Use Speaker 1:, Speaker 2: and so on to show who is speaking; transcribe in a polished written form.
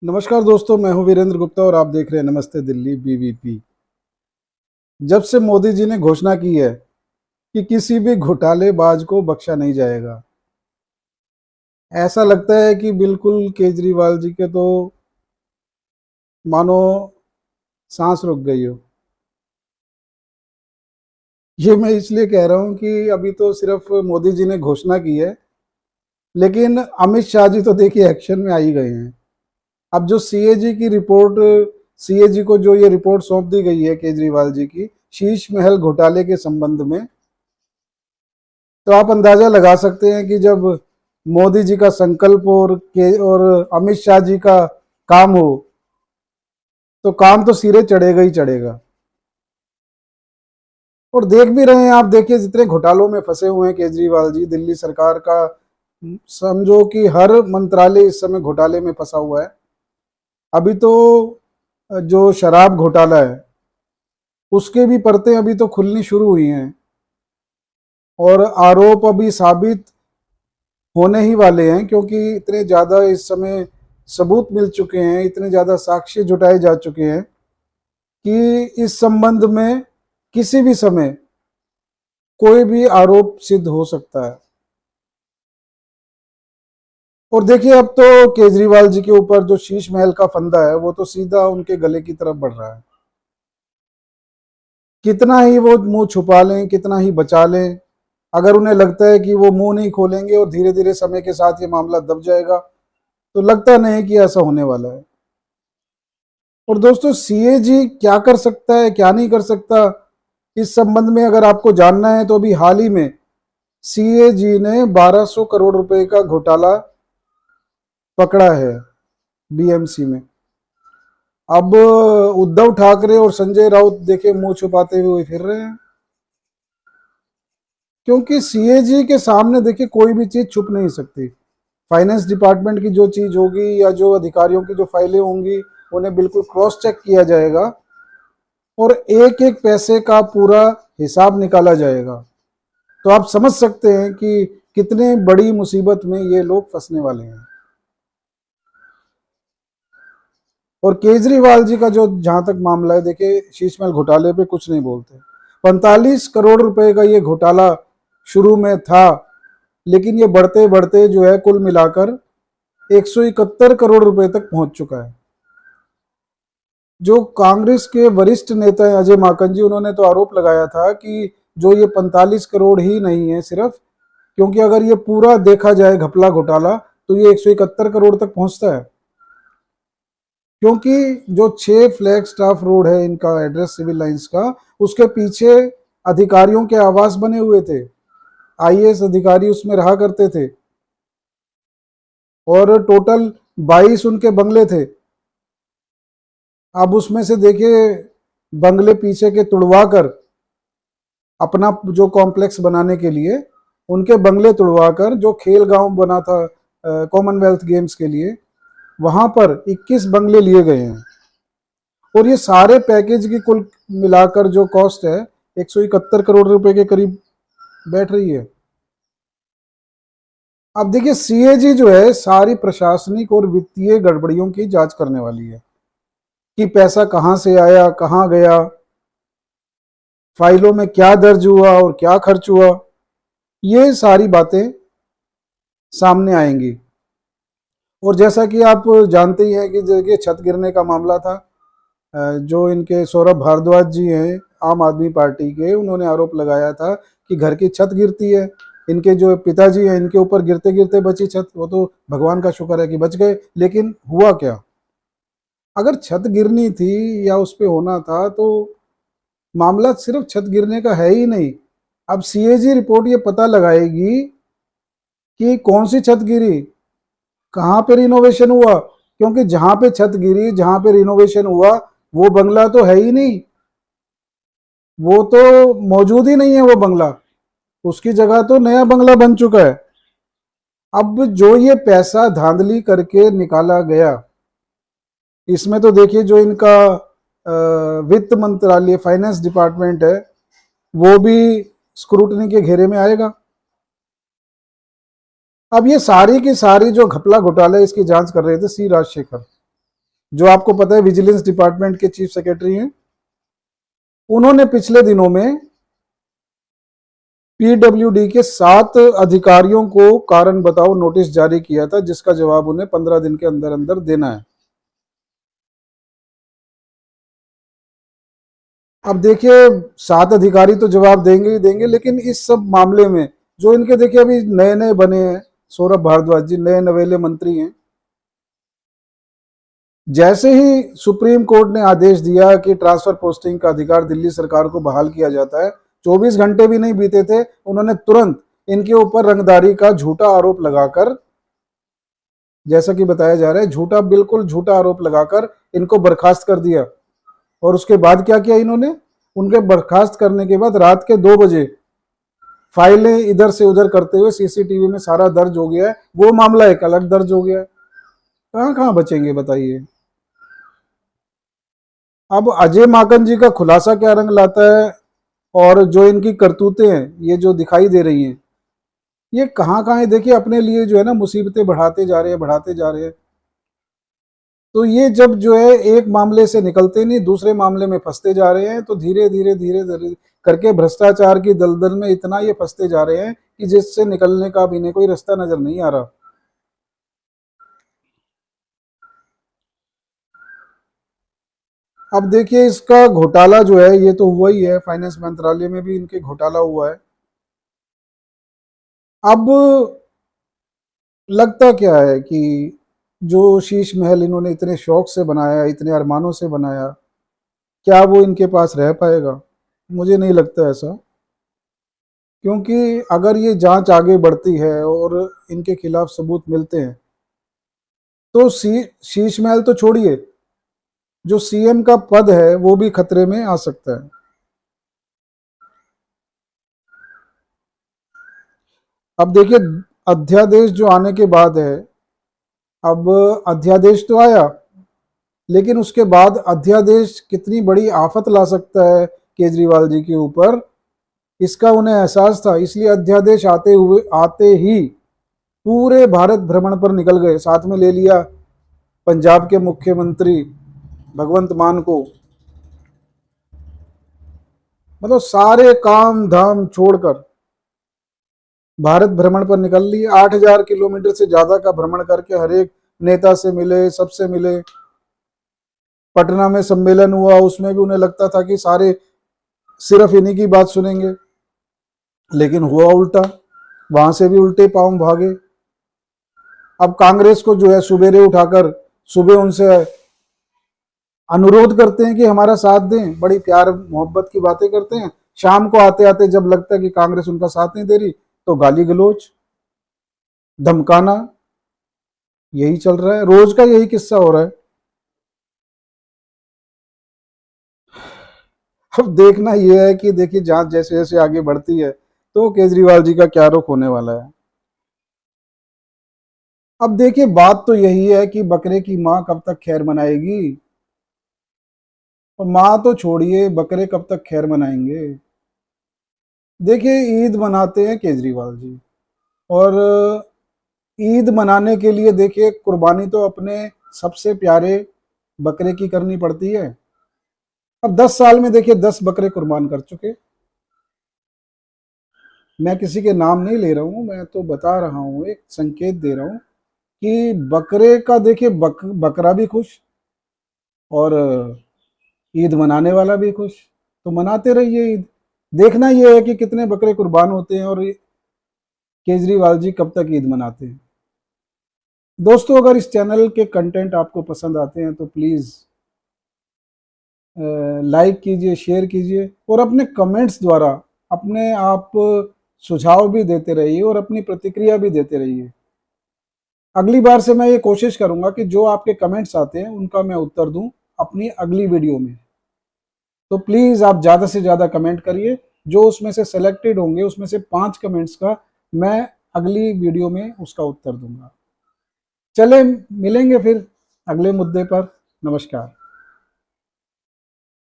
Speaker 1: नमस्कार दोस्तों, मैं हूं वीरेंद्र गुप्ता और आप देख रहे हैं नमस्ते दिल्ली बीवीपी। जब से मोदी जी ने घोषणा की है कि किसी भी घोटालेबाज को बख्शा नहीं जाएगा, ऐसा लगता है कि बिल्कुल केजरीवाल जी के तो मानो सांस रुक गई हो। ये मैं इसलिए कह रहा हूं कि अभी तो सिर्फ मोदी जी ने घोषणा की है, लेकिन अमित शाह जी तो देखिए एक्शन में आ ही गए हैं। अब जो सीएजी की रिपोर्ट, सीएजी को जो ये रिपोर्ट सौंप दी गई है केजरीवाल जी की शीश महल घोटाले के संबंध में, तो आप अंदाजा लगा सकते हैं कि जब मोदी जी का संकल्प और अमित शाह जी का काम हो तो काम तो सिरे चढ़ेगा ही चढ़ेगा। और देख भी रहे हैं आप, देखिए जितने घोटालों में फंसे हुए हैं केजरीवाल जी, दिल्ली सरकार का समझो कि हर मंत्रालय इस समय घोटाले में फंसा हुआ है। अभी तो जो शराब घोटाला है उसके भी परतें अभी तो खुलनी शुरू हुई हैं और आरोप अभी साबित होने ही वाले हैं, क्योंकि इतने ज़्यादा इस समय सबूत मिल चुके हैं, इतने ज़्यादा साक्ष्य जुटाए जा चुके हैं कि इस संबंध में किसी भी समय कोई भी आरोप सिद्ध हो सकता है। और देखिए अब तो केजरीवाल जी के ऊपर जो शीश महल का फंदा है वो तो सीधा उनके गले की तरफ बढ़ रहा है। कितना ही वो मुंह छुपा लें, कितना ही बचा लें, अगर उन्हें लगता है कि वो मुंह नहीं खोलेंगे और धीरे धीरे समय के साथ ये मामला दब जाएगा, तो लगता नहीं कि ऐसा होने वाला है। और दोस्तों, सीएजी क्या कर सकता है, क्या नहीं कर सकता, इस संबंध में अगर आपको जानना है तो अभी हाल ही में सीएजी ने 1200 करोड़ रुपए का घोटाला पकड़ा है बीएमसी में। अब उद्धव ठाकरे और संजय राउत देखे मुंह छुपाते हुए फिर रहे हैं, क्योंकि सीएजी के सामने देखिए कोई भी चीज छुप नहीं सकती। फाइनेंस डिपार्टमेंट की जो चीज होगी या जो अधिकारियों की जो फाइलें होंगी उन्हें बिल्कुल क्रॉस चेक किया जाएगा और एक एक पैसे का पूरा हिसाब निकाला जाएगा। तो आप समझ सकते हैं कि कितने बड़ी मुसीबत में ये लोग फंसने वाले हैं। और केजरीवाल जी का जो जहां तक मामला है, देखिए शीश महल घोटाले पे कुछ नहीं बोलते। 45 करोड़ रुपए का ये घोटाला शुरू में था, लेकिन ये बढ़ते बढ़ते जो है कुल मिलाकर 171 करोड़ रुपए तक पहुंच चुका है। जो कांग्रेस के वरिष्ठ नेता हैं अजय माकन जी, उन्होंने तो आरोप लगाया था कि जो ये 45 करोड़ ही नहीं है सिर्फ, क्योंकि अगर ये पूरा देखा जाए घपला घोटाला तो ये 171 करोड़ तक पहुंचता है। क्योंकि जो 6 फ्लैग स्टाफ रोड है इनका एड्रेस सिविल लाइंस का, उसके पीछे अधिकारियों के आवास बने हुए थे, आईएएस अधिकारी उसमें रहा करते थे और टोटल 22 उनके बंगले थे। अब उसमें से देखिए बंगले पीछे के तुड़वा कर अपना जो कॉम्प्लेक्स बनाने के लिए उनके बंगले तुड़वा कर जो खेल गांव बना था कॉमनवेल्थ गेम्स के लिए, वहां पर 21 बंगले लिए गए हैं। और ये सारे पैकेज की कुल मिलाकर जो कॉस्ट है 171 करोड़ रुपए के करीब बैठ रही है। अब देखिए सीएजी जो है सारी प्रशासनिक और वित्तीय गड़बड़ियों की जांच करने वाली है कि पैसा कहां से आया, कहां गया, फाइलों में क्या दर्ज हुआ और क्या खर्च हुआ, ये सारी बातें सामने आएंगी। और जैसा कि आप जानते ही हैं कि देखिए छत गिरने का मामला था, जो इनके सौरभ भारद्वाज जी हैं आम आदमी पार्टी के, उन्होंने आरोप लगाया था कि घर की छत गिरती है। इनके जो पिताजी हैं इनके ऊपर गिरते गिरते बची छत, वो तो भगवान का शुक्र है कि बच गए। लेकिन हुआ क्या, अगर छत गिरनी थी या उस पे होना था तो मामला सिर्फ छत गिरने का है ही नहीं। अब सीएजी रिपोर्ट ये पता लगाएगी कि कौन सी छत गिरी, कहाँ पे रिनोवेशन हुआ, क्योंकि जहां पे छत गिरी, जहां पे रिनोवेशन हुआ, वो बंगला तो है ही नहीं, वो तो मौजूद ही नहीं है वो बंगला, उसकी जगह तो नया बंगला बन चुका है। अब जो ये पैसा धांधली करके निकाला गया, इसमें तो देखिए जो इनका वित्त मंत्रालय फाइनेंस डिपार्टमेंट है वो भी स्क्रूटनी के घेरे में आएगा। अब ये सारी की सारी जो घपला घोटाला इसकी जांच कर रहे थे सी राजशेखर, जो आपको पता है विजिलेंस डिपार्टमेंट के चीफ सेक्रेटरी हैं, उन्होंने पिछले दिनों में पीडब्ल्यूडी के 7 अधिकारियों को कारण बताओ नोटिस जारी किया था, जिसका जवाब उन्हें 15 दिन के अंदर अंदर देना है। अब देखिए 7 अधिकारी तो जवाब देंगे ही देंगे, लेकिन इस सब मामले में जो इनके देखिए अभी नए नए बने हैं, सौरभ भारद्वाज जी नए नवेले मंत्री हैं, जैसे ही सुप्रीम कोर्ट ने आदेश दिया कि ट्रांसफर पोस्टिंग का अधिकार दिल्ली सरकार को बहाल किया जाता है, 24 घंटे भी नहीं बीते थे, उन्होंने तुरंत इनके ऊपर रंगदारी का झूठा आरोप लगाकर, जैसा कि बताया जा रहा है झूठा, बिल्कुल झूठा आरोप लगाकर इनको बर्खास्त कर दिया। और उसके बाद क्या किया इन्होंने, उनके बर्खास्त करने के बाद रात के 2 बजे फाइलें इधर से उधर करते हुए सीसीटीवी में सारा दर्ज हो गया है, वो मामला एक अलग दर्ज हो गया है। कहां कहां बचेंगे बताइए। अब अजय माकन जी का खुलासा क्या रंग लाता है, और जो इनकी करतूतें हैं ये जो दिखाई दे रही हैं, ये कहां कहां है देखिए, अपने लिए जो है ना मुसीबतें बढ़ाते जा रहे हैं, बढ़ाते जा रहे हैं। तो ये जब जो है एक मामले से निकलते नहीं दूसरे मामले में फंसते जा रहे हैं, तो धीरे धीरे धीरे धीरे करके भ्रष्टाचार की दलदल में इतना ये फंसते जा रहे हैं कि जिससे निकलने का भी इन्हें कोई रास्ता नजर नहीं आ रहा। अब देखिए इसका घोटाला जो है ये तो हुआ ही है, फाइनेंस मंत्रालय में भी इनके घोटाला हुआ है। अब लगता क्या है कि जो शीश महल इन्होंने इतने शौक से बनाया, इतने अरमानों से बनाया, क्या वो इनके पास रह पाएगा? मुझे नहीं लगता ऐसा, क्योंकि अगर ये जांच आगे बढ़ती है और इनके खिलाफ सबूत मिलते हैं तो शीश महल तो छोड़िए, जो सीएम का पद है वो भी खतरे में आ सकता है। अब देखिए अध्यादेश जो आने के बाद है, अब अध्यादेश तो आया, लेकिन उसके बाद अध्यादेश कितनी बड़ी आफत ला सकता है केजरीवाल जी के ऊपर, इसका उन्हें एहसास था। इसलिए अध्यादेश आते ही पूरे भारत भ्रमण पर निकल गए, साथ में ले लिया पंजाब के मुख्यमंत्री भगवंत मान को। मतलब सारे काम धाम छोड़कर भारत भ्रमण पर निकल लिए। 8,000 किलोमीटर से ज्यादा का भ्रमण करके हर एक नेता से मिले, सबसे मिले। पटना में सम्मेलन हुआ, उसमें भी उन्हें लगता था कि सारे सिर्फ इन्हीं की बात सुनेंगे, लेकिन हुआ उल्टा, वहां से भी उल्टे पांव भागे। अब कांग्रेस को जो है सुबेरे उठाकर सुबह उनसे अनुरोध करते हैं कि हमारा साथ दें, बड़ी प्यार मोहब्बत की बातें करते हैं। शाम को आते आते जब लगता है कि कांग्रेस उनका साथ नहीं दे रही तो गाली गलौज, धमकाना, यही चल रहा है, रोज का यही किस्सा हो रहा है। अब देखना यह है कि देखिए जांच जैसे जैसे आगे बढ़ती है तो केजरीवाल जी का क्या रुख होने वाला है। अब देखिए बात तो यही है कि बकरे की मां कब तक खैर मनाएगी, और मां तो छोड़िए, बकरे कब तक खैर मनाएंगे। देखिए ईद मनाते हैं केजरीवाल जी, और ईद मनाने के लिए देखिए कुर्बानी तो अपने सबसे प्यारे बकरे की करनी पड़ती है। अब 10 साल में देखिए 10 बकरे कुर्बान कर चुके। मैं किसी के नाम नहीं ले रहा हूं, मैं तो बता रहा हूं, एक संकेत दे रहा हूं कि बकरे का देखिए बकरा भी खुश और ईद मनाने वाला भी खुश, तो मनाते रहिए ईद। देखना यह है कि कितने बकरे कुर्बान होते हैं और केजरीवाल जी कब तक ईद मनाते हैं। दोस्तों अगर इस चैनल के कंटेंट आपको पसंद आते हैं तो प्लीज़ लाइक कीजिए, शेयर कीजिए, और अपने कमेंट्स द्वारा अपने आप सुझाव भी देते रहिए और अपनी प्रतिक्रिया भी देते रहिए। अगली बार से मैं ये कोशिश करूंगा कि जो आपके कमेंट्स आते हैं उनका मैं उत्तर दूं अपनी अगली वीडियो में। तो प्लीज़ आप ज़्यादा से ज़्यादा कमेंट करिए, जो उसमें से सेलेक्टेड होंगे उसमें से 5 कमेंट्स का मैं अगली वीडियो में उसका उत्तर दूंगा। चले मिलेंगे फिर अगले मुद्दे पर। नमस्कार।